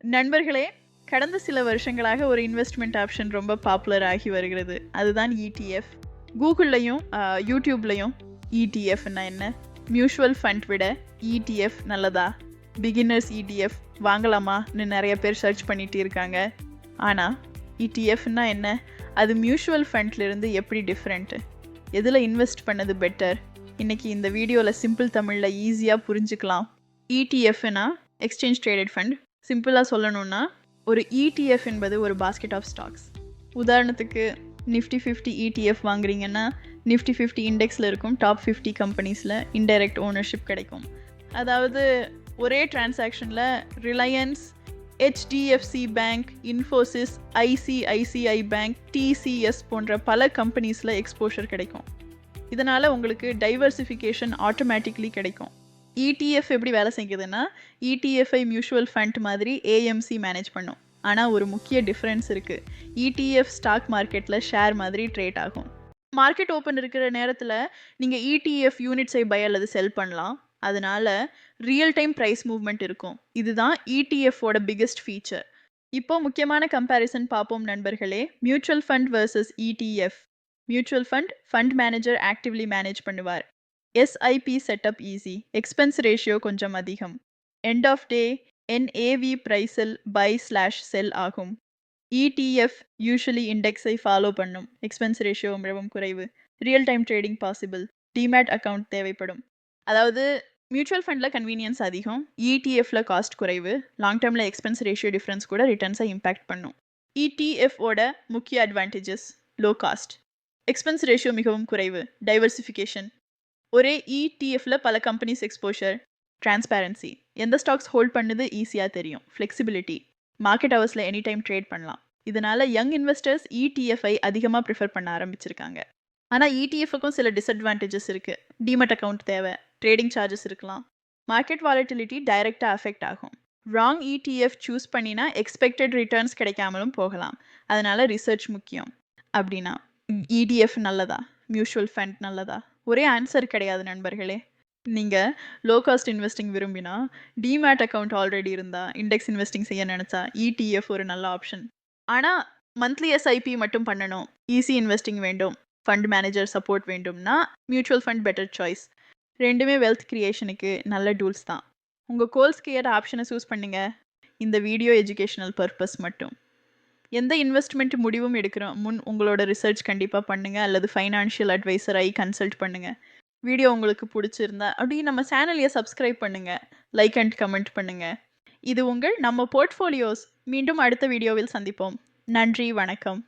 நண்பர்களே, கடந்த சில வருஷங்களாக ஒரு இன்வெஸ்ட்மெண்ட் ஆப்ஷன் ரொம்ப பாப்புலர் ஆகி வருகிறது. அதுதான் இடிஎஃப். கூகுள்லயும், யூடியூப்லயும் இடிஎஃப்னா என்ன? மியூச்சுவல் ஃபண்ட் விட இடிஎஃப் நல்லதா? பிகினர்ஸ் இடிஎஃப் வாங்கலாமான்னு நெறைய பேர் சர்ச் பண்ணிட்டு இருக்காங்க. ஆனா, இடிஎஃப்னா என்ன? அது மியூச்சுவல் ஃபண்ட்லேருந்து எப்படி டிஃப்ரெண்ட்டு? எதுல இன்வெஸ்ட் பண்ணது பெட்டர்? இன்னைக்கு இந்த வீடியோல சிம்பிள் தமிழ்ல ஈஸியா புரிஞ்சுக்கலாம். இடிஎஃப்னா எக்ஸ்சேஞ்ச் ட்ரேடட் ஃபண்ட். சிம்பிளாக சொல்லணும்னா ஒரு இடிஎஃப் என்பது ஒரு பாஸ்கெட் ஆஃப் ஸ்டாக்ஸ். உதாரணத்துக்கு நிஃப்டி 50 இடிஎஃப் வாங்குறீங்கன்னா நிஃப்டி 50 இண்டெக்ஸில் இருக்கும் டாப் 50 கம்பெனிஸில் இன்டைரக்ட் ஓனர்ஷிப் கிடைக்கும். அதாவது ஒரே டிரான்சாக்ஷனில் Reliance, HDFC bank, Infosys, ICICI bank, TCS போன்ற பல கம்பெனிஸில் எக்ஸ்போஷர் கிடைக்கும். இதனால் உங்களுக்கு டைவர்சிஃபிகேஷன் ஆட்டோமேட்டிக்லி கிடைக்கும். இடிஎஃப் எப்படி வேலை செய்யுதுன்னா, இடிஎஃப்ஐ மியூச்சுவல் ஃபண்ட் மாதிரி ஏஎம்சி மேனேஜ் பண்ணும். ஆனால் ஒரு முக்கிய டிஃப்ரென்ஸ் இருக்குது. இடிஎஃப் ஸ்டாக் மார்க்கெட்டில் ஷேர் மாதிரி ட்ரேட் ஆகும். மார்க்கெட் ஓப்பன் இருக்கிற நேரத்தில் நீங்கள் இடிஎஃப் யூனிட்ஸை பை அல்லது செல் பண்ணலாம். அதனால ரியல் டைம் ப்ரைஸ் மூவ்மெண்ட் இருக்கும். இதுதான் இடிஎஃபோட பிக்கெஸ்ட் ஃபீச்சர். இப்போ முக்கியமான கம்பேரிசன் பார்ப்போம் நண்பர்களே. Mutual fund versus ETF. Mutual fund manager actively manage பண்ணுவார். SIP setup easy, expense ratio கொஞ்சம் அதிகம். எண்ட் ஆஃப் டே என்ஏவி ப்ரைஸில் பை/செல் ஆகும். இடிஎஃப் யூஷுவலி இண்டெக்ஸை ஃபாலோ பண்ணும். எக்ஸ்பென்ஸ் ரேஷியோ மிகவும் குறைவு. Real time trading possible. Demat account தேவைப்படும். அதாவது மியூச்சுவல் ஃபண்டில் கன்வீனியன்ஸ் அதிகம், இடிஎஃப்ல காஸ்ட் குறைவு. லாங் டேர்மில் எக்ஸ்பென்ஸ் ரேஷியோ டிஃப்ரென்ஸ் கூட ரிட்டர்ன்ஸை இம்பேக்ட் பண்ணும். இடிஎஃப்ஓட முக்கிய advantages: low cost, expense ratio மிகவும் குறைவு, டைவர்சிஃபிகேஷன், ஒரே இடிஎஃப்ல பல கம்பெனிஸ் எக்ஸ்போஷர், டிரான்ஸ்பேரன்சி, எந்த ஸ்டாக்ஸ் ஹோல்ட் பண்ணுது ஈஸியாக தெரியும், ஃப்ளெக்சிபிலிட்டி, மார்க்கெட் ஹவர்ஸில் எனி டைம் ட்ரேட் பண்ணலாம். இதனால் யங் இன்வெஸ்டர்ஸ் இடிஎஃப்ஐ அதிகமாக ப்ரிஃபர் பண்ண ஆரம்பிச்சிருக்காங்க. ஆனால் இடிஎஃப்க்கும் சில டிஸ்அட்வான்டேஜஸ் இருக்குது. டிமெட் அக்கவுண்ட் தேவை, ட்ரேடிங் சார்ஜஸ் இருக்கலாம், மார்க்கெட் வாலட்டிலிட்டி டைரெக்டாக அஃபெக்ட் ஆகும். ராங் இடிஎஃப் சூஸ் பண்ணினா எக்ஸ்பெக்டட் ரிட்டர்ன்ஸ் கிடைக்காமலும் போகலாம். அதனால் ரிசர்ச் முக்கியம். அப்படின்னா இடிஎஃப் நல்லதா, மியூச்சுவல் ஃபண்ட் நல்லதா? ஒரே ஆன்சர் கிடையாது நண்பர்களே. நீங்கள் லோ காஸ்ட் இன்வெஸ்டிங் விரும்பினா, டிமேட் அக்கவுண்ட் ஆல்ரெடி இருந்தால், இண்டெக்ஸ் இன்வெஸ்டிங் செய்ய நினச்சா இடிஎஃப் ஒரு நல்ல ஆப்ஷன். ஆனால் மந்த்லி எஸ்ஐபி மட்டும் பண்ணணும், ஈஸி இன்வெஸ்டிங் வேண்டும், ஃபண்ட் மேனேஜர் சப்போர்ட் வேண்டும்னா மியூச்சுவல் ஃபண்ட் பெட்டர் சாய்ஸ். ரெண்டுமே வெல்த் கிரியேஷனுக்கு நல்ல டூல்ஸ் தான். உங்கள் கோல்ஸ்க்கு ஏற்ற ஆப்ஷனை சூஸ் பண்ணுங்கள். இந்த வீடியோ எஜுகேஷனல் பர்பஸ் மட்டும். எந்த இன்வெஸ்ட்மெண்ட் முடிவும் எடுக்கிறோம் முன் உங்களோட ரிசர்ச் கண்டிப்பாக பண்ணுங்கள், அல்லது ஃபைனான்ஷியல் அட்வைசரை கன்சல்ட் பண்ணுங்கள். வீடியோ உங்களுக்கு பிடிச்சிருந்தா அப்படியே நம்ம சேனலையை சப்ஸ்கிரைப் பண்ணுங்கள், லைக் அண்ட் கமெண்ட் பண்ணுங்கள். இது உங்கள் நம்ம போர்ட்ஃபோலியோஸ். மீண்டும் அடுத்த வீடியோவில் சந்திப்போம். நன்றி, வணக்கம்.